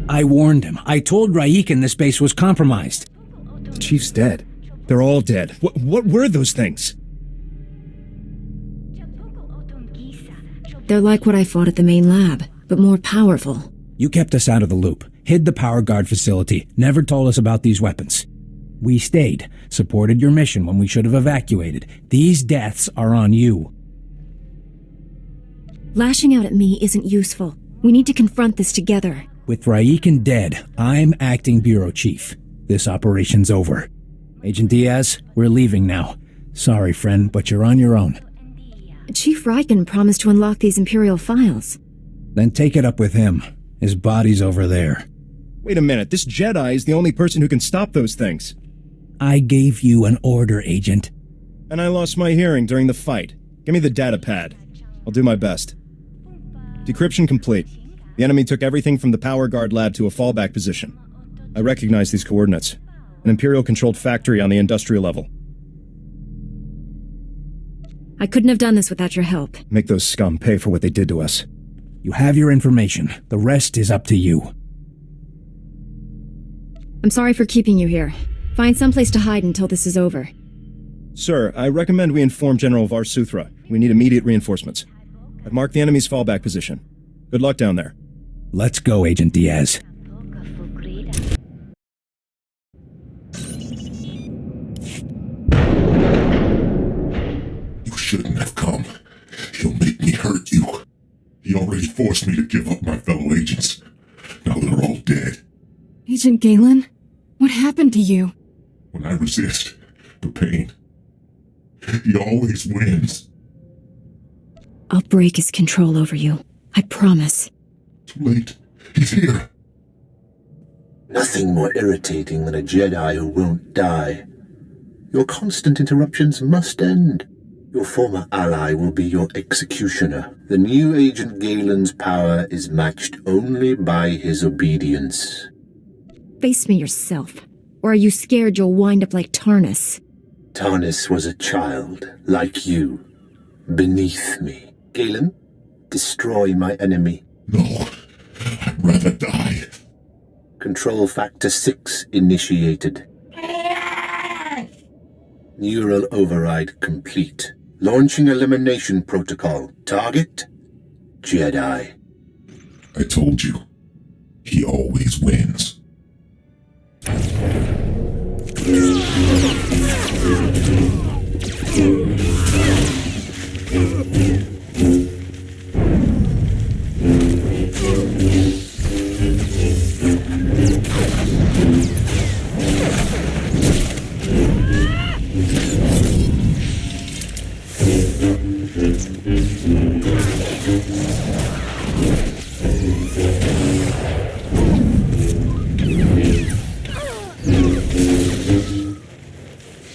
I warned him. I told Raikin this base was compromised. The Chief's dead. They're all dead. What were those things? They're like what I fought at the main lab, but more powerful. You kept us out of the loop, hid the power guard facility, never told us about these weapons. We stayed, supported your mission when we should have evacuated. These deaths are on you. Lashing out at me isn't useful. We need to confront this together. With Raikin dead, I'm acting bureau chief. This operation's over. Agent Diaz, we're leaving now. Sorry, friend, but you're on your own. Chief Raikin promised to unlock these Imperial files. Then take it up with him. His body's over there. Wait a minute, this Jedi is the only person who can stop those things. I gave you an order, Agent. And I lost my hearing during the fight. Give me the data pad. I'll do my best. Decryption complete. The enemy took everything from the power guard lab to a fallback position. I recognize these coordinates. An Imperial-controlled factory on the industrial level. I couldn't have done this without your help. Make those scum pay for what they did to us. You have your information. The rest is up to you. I'm sorry for keeping you here. Find someplace to hide until this is over. Sir, I recommend we inform General Varsuthra. We need immediate reinforcements. I've marked the enemy's fallback position. Good luck down there. Let's go, Agent Diaz. You shouldn't have come. He'll make me hurt you. He already forced me to give up my fellow agents. Now they're all dead. Agent Galen? What happened to you? When I resist the pain, he always wins. I'll break his control over you. I promise. Too late. He's here. Nothing more irritating than a Jedi who won't die. Your constant interruptions must end. Your former ally will be your executioner. The new Agent Galen's power is matched only by his obedience. Face me yourself. Or are you scared you'll wind up like Tarnus? Tarnus was a child, like you, beneath me. Galen, destroy my enemy. No, I'd rather die. Control Factor 6 initiated. Neural override complete. Launching elimination protocol. Target? Jedi. I told you. He always wins.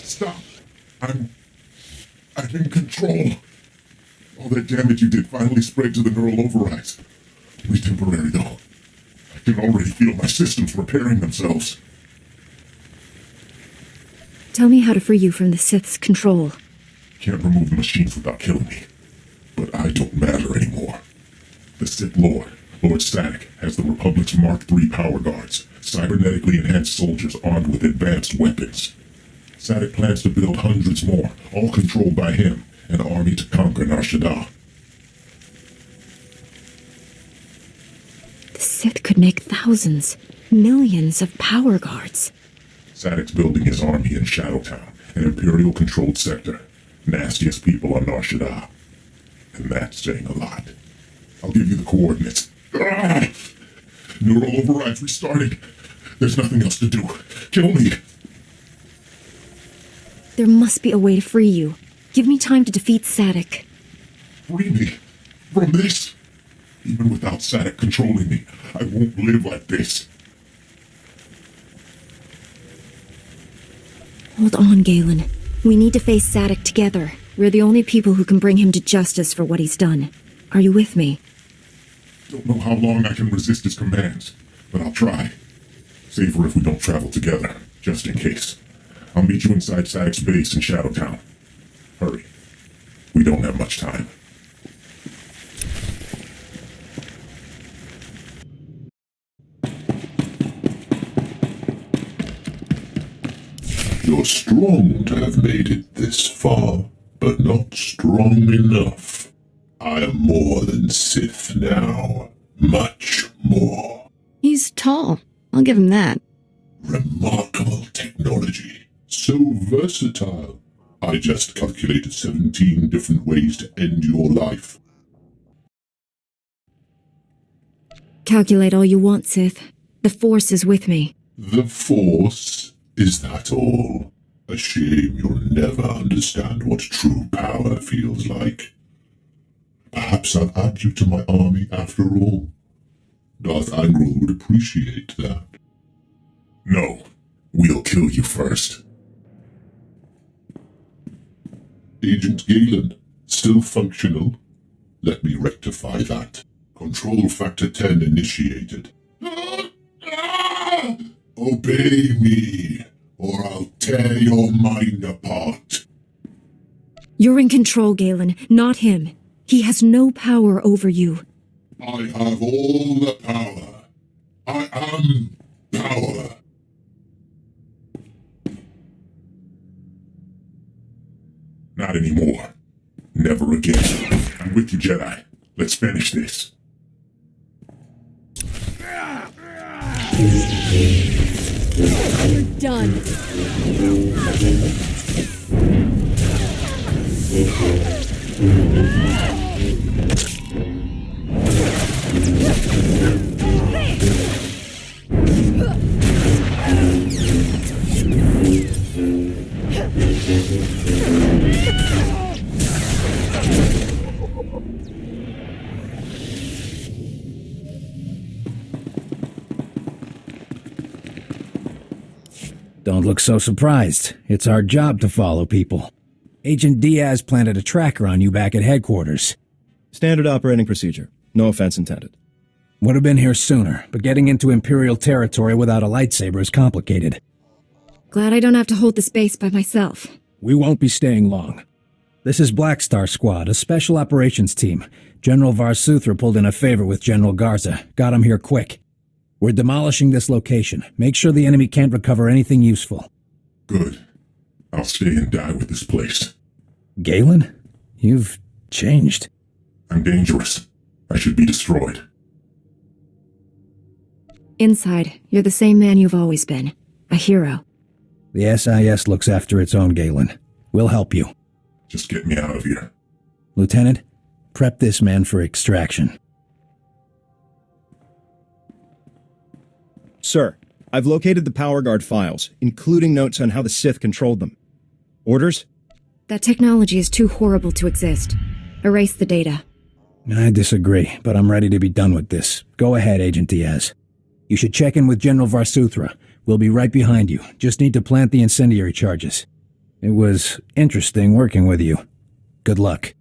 Stop. I'm in control. All that damage you did finally spread to the neural overrides. Only temporary, though. I can already feel my systems repairing themselves. Tell me how to free you from the Sith's control. Can't remove the machines without killing me. But I don't matter anymore. The Sith Lord, Lord Static, has the Republic's Mark III power guards, cybernetically enhanced soldiers armed with advanced weapons. Static plans to build hundreds more, all controlled by him, an army to conquer Nar Shaddaa. The Sith could make thousands, millions of power guards. Static's building his army in Shadowtown, an Imperial-controlled sector. Nastiest people on Nar Shaddaa. And that's saying a lot. I'll give you the coordinates. Ah! Neural overrides restarting. There's nothing else to do. Kill me. There must be a way to free you. Give me time to defeat Static. Free me from this. Even without Static controlling me, I won't live like this. Hold on, Galen. We need to face Static together. We're the only people who can bring him to justice for what he's done. Are you with me? Don't know how long I can resist his commands, but I'll try. Safer if we don't travel together, just in case. I'll meet you inside Static's base in Shadowtown. Hurry. We don't have much time. You're strong to have made it this far, but not strong enough. I am more than Sith now. Much more. He's tall. I'll give him that. Remarkable technology. So versatile. I just calculated 17 different ways to end your life. Calculate all you want, Sith. The Force is with me. The Force? Is that all? A shame you'll never understand what true power feels like. Perhaps I'll add you to my army after all. Darth Angral would appreciate that. No, we'll kill you first. Agent Galen, still functional? Let me rectify that. Control Factor 10 initiated. Obey me, or I'll tear your mind apart. You're in control, Galen, not him. He has no power over you. I have all the power. I am power. Not anymore. Never again. I'm with you, Jedi. Let's finish this. You're done. Don't look so surprised. It's our job to follow people. Agent Diaz planted a tracker on you back at headquarters. Standard operating procedure. No offense intended. Would have been here sooner, but getting into Imperial territory without a lightsaber is complicated. Glad I don't have to hold this base by myself. We won't be staying long. This is Black Star Squad, a special operations team. General Varsuthra pulled in a favor with General Garza. Got him here quick. We're demolishing this location. Make sure the enemy can't recover anything useful. Good. I'll stay and die with this place. Galen? You've changed. I'm dangerous. I should be destroyed. Inside, you're the same man you've always been. A hero. The SIS looks after its own, Galen. We'll help you. Just get me out of here. Lieutenant, prep this man for extraction. Sir, I've located the Power Guard files, including notes on how the Sith controlled them. Orders? That technology is too horrible to exist. Erase the data. I disagree, but I'm ready to be done with this. Go ahead, Agent Diaz. You should check in with General Varsuthra. We'll be right behind you. Just need to plant the incendiary charges. It was interesting working with you. Good luck.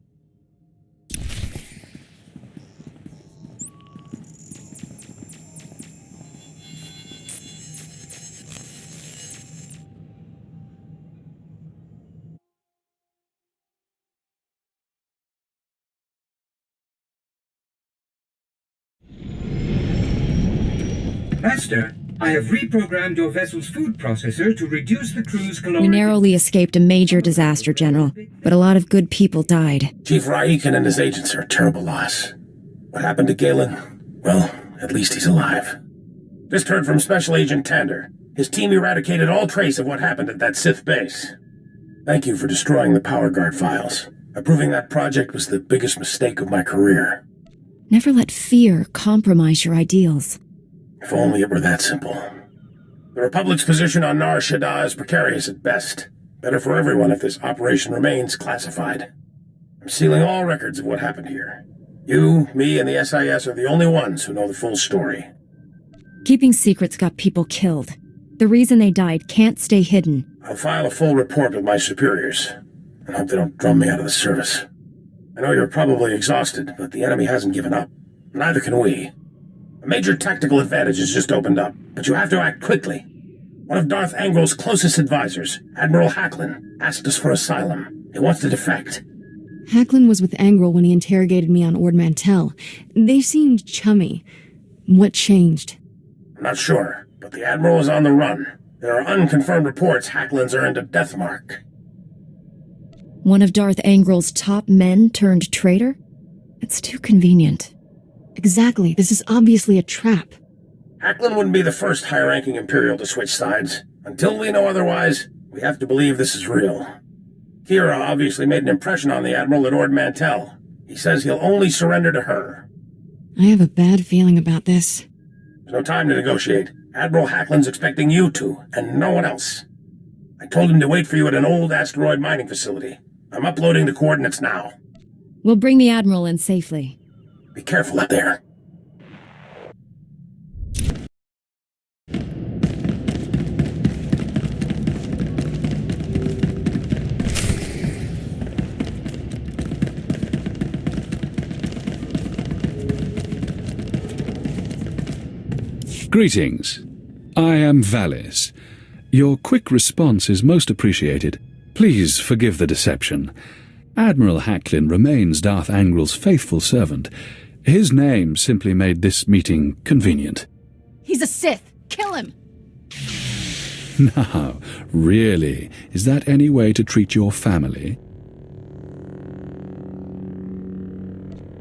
Master, I have reprogrammed your vessel's food processor to reduce the crew's caloric... We narrowly escaped a major disaster, General, but a lot of good people died. Chief Raiken and his agents are a terrible loss. What happened to Galen? Well, at least he's alive. Just heard from Special Agent Tander. His team eradicated all trace of what happened at that Sith base. Thank you for destroying the Power Guard files. Approving that project was the biggest mistake of my career. Never let fear compromise your ideals. If only it were that simple. The Republic's position on Nar Shaddaa is precarious at best. Better for everyone if this operation remains classified. I'm sealing all records of what happened here. You, me, and the SIS are the only ones who know the full story. Keeping secrets got people killed. The reason they died can't stay hidden. I'll file a full report with my superiors, and hope they don't drum me out of the service. I know you're probably exhausted, but the enemy hasn't given up. Neither can we. A major tactical advantage has just opened up, but you have to act quickly. One of Darth Angral's closest advisors, Admiral Hacklin, asked us for asylum. He wants to defect. Hacklin was with Angral when he interrogated me on Ord Mantell. They seemed chummy. What changed? I'm not sure, but the Admiral is on the run. There are unconfirmed reports Hacklin's earned a death mark. One of Darth Angrel's top men turned traitor? It's too convenient. Exactly, this is obviously a trap. Hacklin wouldn't be the first high-ranking Imperial to switch sides. Until we know otherwise, we have to believe this is real. Kira obviously made an impression on the Admiral at Ord Mantell. He says he'll only surrender to her. I have a bad feeling about this. There's no time to negotiate. Admiral Hacklin's expecting you to, and no one else. I told him to wait for you at an old asteroid mining facility. I'm uploading the coordinates now. We'll bring the Admiral in safely. Be careful out there. Greetings. I am Valis. Your quick response is most appreciated. Please forgive the deception. Admiral Hacklin remains Darth Angrel's faithful servant. His name simply made this meeting convenient. He's a Sith! Kill him! Now, really, is that any way to treat your family?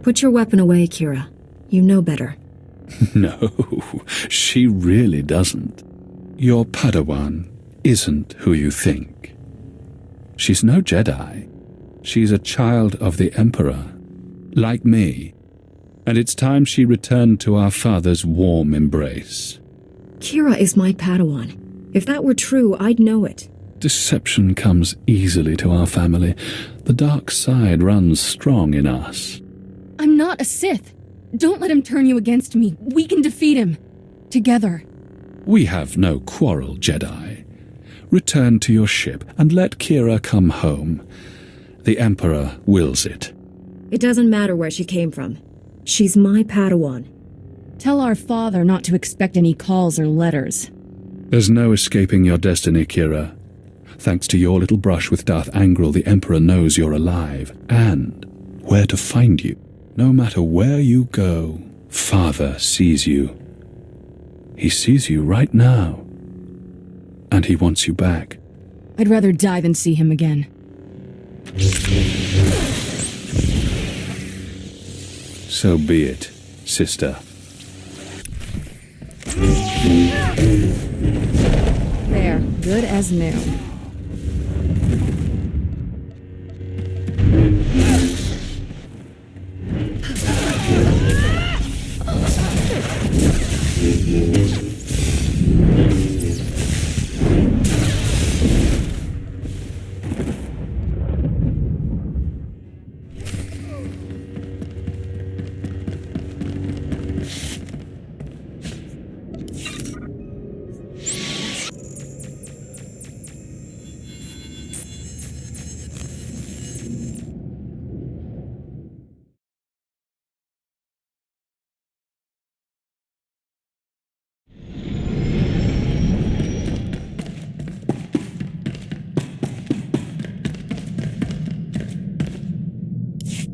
Put your weapon away, Kira. You know better. No, she really doesn't. Your Padawan isn't who you think. She's no Jedi. She's a child of the Emperor, like me. And it's time she returned to our father's warm embrace. Kira is my Padawan. If that were true, I'd know it. Deception comes easily to our family. The dark side runs strong in us. I'm not a Sith. Don't let him turn you against me. We can defeat him. Together. We have no quarrel, Jedi. Return to your ship and let Kira come home. The Emperor wills it. It doesn't matter where she came from. She's my Padawan. Tell our father not to expect any calls or letters. There's no escaping your destiny, Kira. Thanks to your little brush with Darth Angrel, the Emperor knows you're alive and where to find you. No matter where you go, Father sees you. He sees you right now. And he wants you back. I'd rather die than see him again. So be it, sister. There, good as new.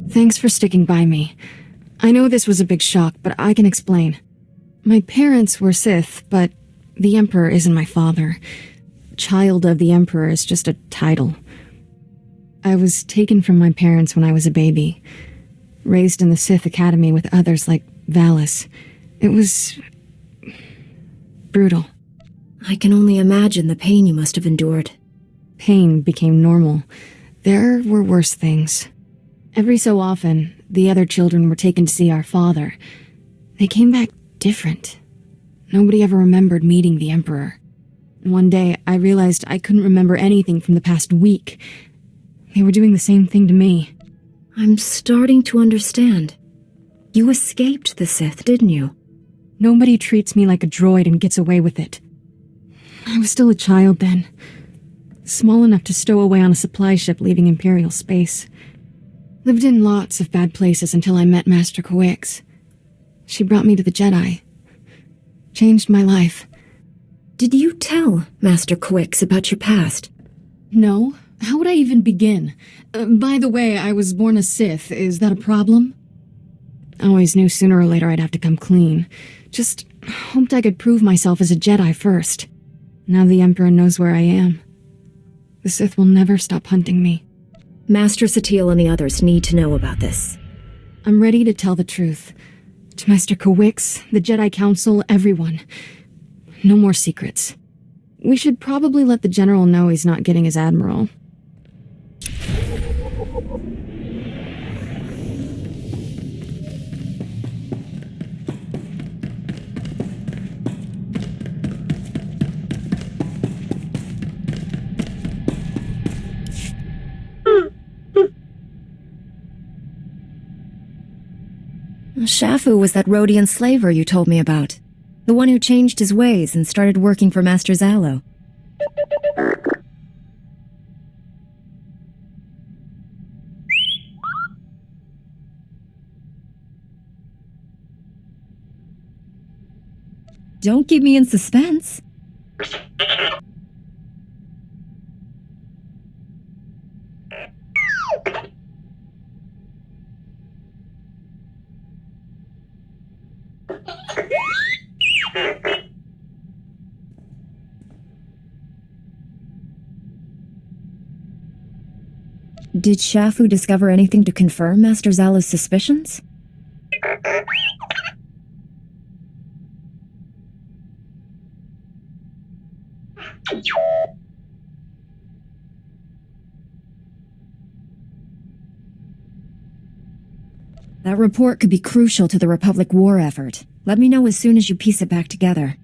Thanks for sticking by me. I know this was a big shock, but I can explain. My parents were Sith, but the Emperor isn't my father. Child of the Emperor is just a title. I was taken from my parents when I was a baby, raised in the Sith Academy with others like Valis. It was brutal. I can only imagine the pain you must have endured. Pain became normal. There were worse things. Every so often, the other children were taken to see our father. They came back different. Nobody ever remembered meeting the Emperor. One day, I realized I couldn't remember anything from the past week. They were doing the same thing to me. I'm starting to understand. You escaped the Sith, didn't you? Nobody treats me like a droid and gets away with it. I was still a child then. Small enough to stow away on a supply ship leaving Imperial space. Lived in lots of bad places until I met Master Coix. She brought me to the Jedi. Changed my life. Did you tell Master Coix about your past? No. How would I even begin? By the way, I was born a Sith. Is that a problem? I always knew sooner or later I'd have to come clean. Just hoped I could prove myself as a Jedi first. Now the Emperor knows where I am. The Sith will never stop hunting me. Master Satil and the others need to know about this. I'm ready to tell the truth. To Master Kawix, the Jedi Council, everyone. No more secrets. We should probably let the General know he's not getting his Admiral. Shafu was that Rhodian slaver you told me about. The one who changed his ways and started working for Master Zalo. Don't keep me in suspense. Did Shafu discover anything to confirm Master Zalo's suspicions? That report could be crucial to the Republic war effort. Let me know as soon as you piece it back together.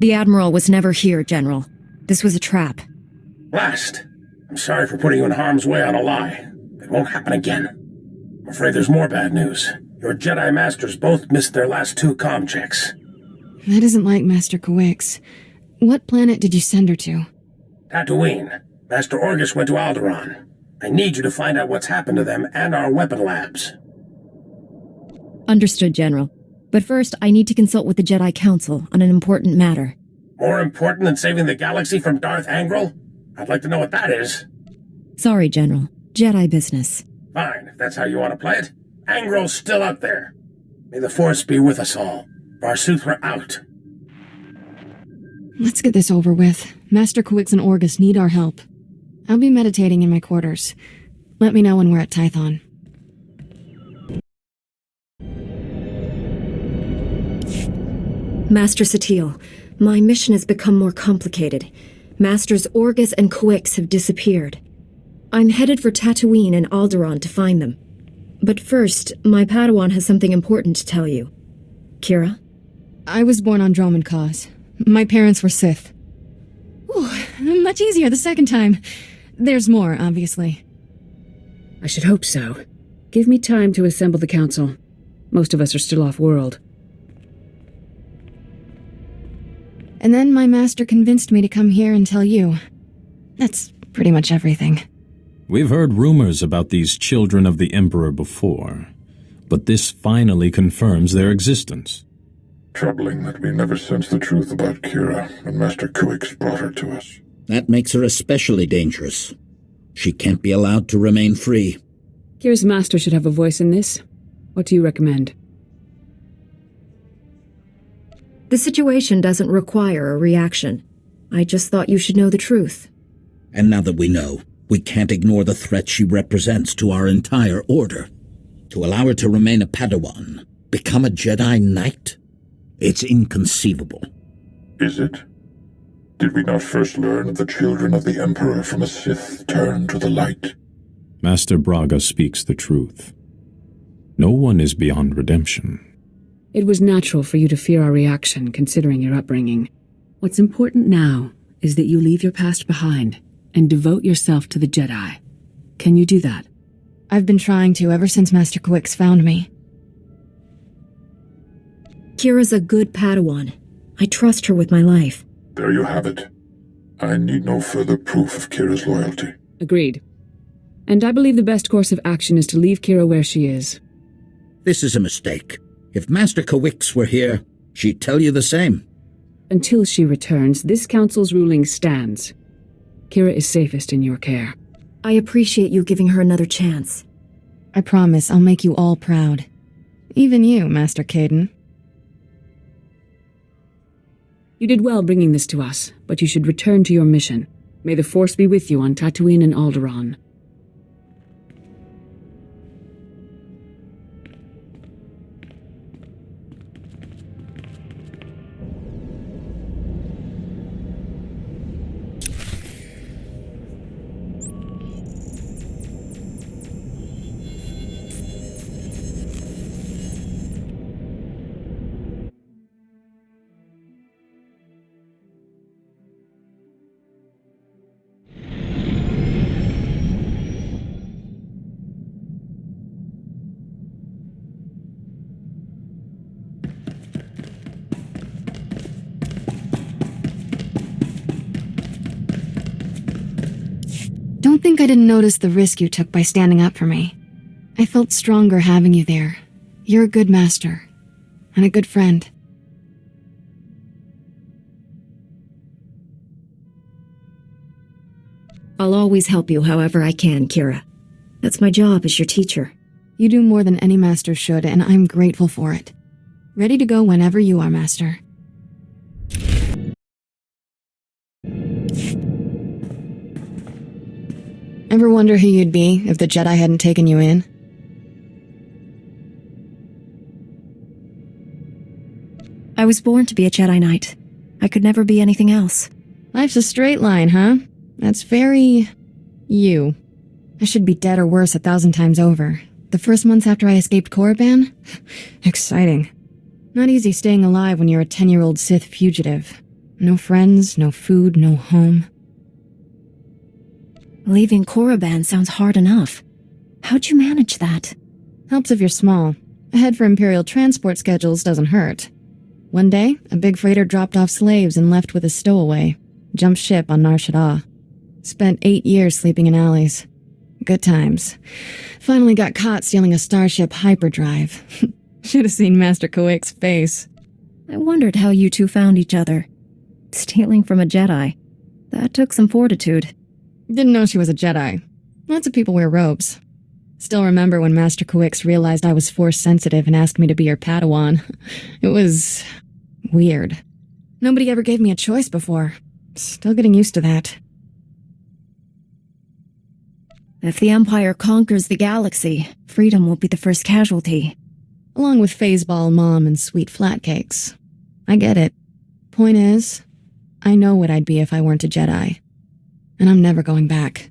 The Admiral was never here, General. This was a trap. Last. I'm sorry for putting you in harm's way on a lie. It won't happen again. I'm afraid there's more bad news. Your Jedi Masters both missed their last 2 comm checks. That isn't like Master Kawix. What planet did you send her to? Tatooine. Master Orgus went to Alderaan. I need you to find out what's happened to them and our weapon labs. Understood, General. But first, I need to consult with the Jedi Council on an important matter. More important than saving the galaxy from Darth Angral? I'd like to know what that is. Sorry, General. Jedi business. Fine, if that's how you want to play it. Angral's still out there. May the Force be with us all. Varsuthra out. Let's get this over with. Master Kawix and Orgus need our help. I'll be meditating in my quarters. Let me know when we're at Tython. Master Satil, my mission has become more complicated. Masters Orgus and Kawix have disappeared. I'm headed for Tatooine and Alderaan to find them. But first, my Padawan has something important to tell you. Kira? I was born on Droman Cause. My parents were Sith. Ooh, much easier the second time. There's more, obviously. I should hope so. Give me time to assemble the council. Most of us are still off-world. And then my master convinced me to come here and tell you. That's pretty much everything. We've heard rumors about these children of the Emperor before, but this finally confirms their existence. Troubling that we never sensed the truth about Kira when Master Kawix brought her to us. That makes her especially dangerous. She can't be allowed to remain free. Kira's master should have a voice in this. What do you recommend? The situation doesn't require a reaction. I just thought you should know the truth. And now that we know, we can't ignore the threat she represents to our entire order. To allow her to remain a Padawan, become a Jedi Knight? It's inconceivable. Is it? Did we not first learn of the children of the Emperor from a Sith turn to the light? Master Braga speaks the truth. No one is beyond redemption. It was natural for you to fear our reaction, considering your upbringing. What's important now is that you leave your past behind and devote yourself to the Jedi. Can you do that? I've been trying to ever since Master Kawix found me. Kira's a good Padawan. I trust her with my life. There you have it. I need no further proof of Kira's loyalty. Agreed. And I believe the best course of action is to leave Kira where she is. This is a mistake. If Master Kawix were here, she'd tell you the same. Until she returns, this council's ruling stands. Kira is safest in your care. I appreciate you giving her another chance. I promise I'll make you all proud. Even you, Master Caden. You did well bringing this to us, but you should return to your mission. May the Force be with you on Tatooine and Alderaan. Don't think I didn't notice the risk you took by standing up for me. I felt stronger having you there. You're a good master. And a good friend. I'll always help you however I can, Kira. That's my job as your teacher. You do more than any master should, and I'm grateful for it. Ready to go whenever you are, Master. Ever wonder who you'd be if the Jedi hadn't taken you in? I was born to be a Jedi Knight. I could never be anything else. Life's a straight line, huh? That's very... you. I should be dead or worse 1,000 times over. The first months after I escaped Korriban? Exciting. Not easy staying alive when you're a 10-year-old Sith fugitive. No friends, no food, no home. Leaving Korriban sounds hard enough. How'd you manage that? Helps if you're small. A head for Imperial transport schedules doesn't hurt. One day, a big freighter dropped off slaves and left with a stowaway. Jumped ship on Nar Shaddaa. Spent 8 years sleeping in alleys. Good times. Finally got caught stealing a starship hyperdrive. Should have seen Master Kowick's face. I wondered how you two found each other. Stealing from a Jedi. That took some fortitude. Didn't know she was a Jedi. Lots of people wear robes. Still remember when Master Kowick realized I was Force-sensitive and asked me to be her Padawan. It was... weird. Nobody ever gave me a choice before. Still getting used to that. If the Empire conquers the galaxy, freedom will be the first casualty. Along with Phaseball, Mom, and sweet flatcakes. I get it. Point is, I know what I'd be if I weren't a Jedi. And I'm never going back.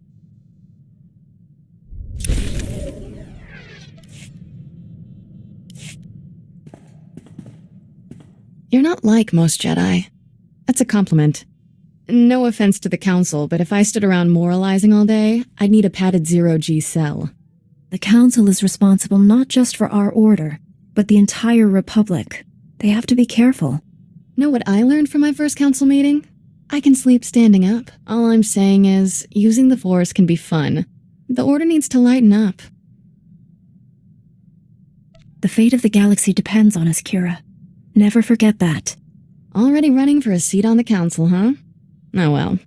You're not like most Jedi. That's a compliment. No offense to the Council, but if I stood around moralizing all day, I'd need a padded zero-G cell. The Council is responsible not just for our order, but the entire Republic. They have to be careful. Know what I learned from my first Council meeting? I can sleep standing up. All I'm saying is, using the Force can be fun. The Order needs to lighten up. The fate of the galaxy depends on us, Kira. Never forget that. Already running for a seat on the Council, huh? Oh well.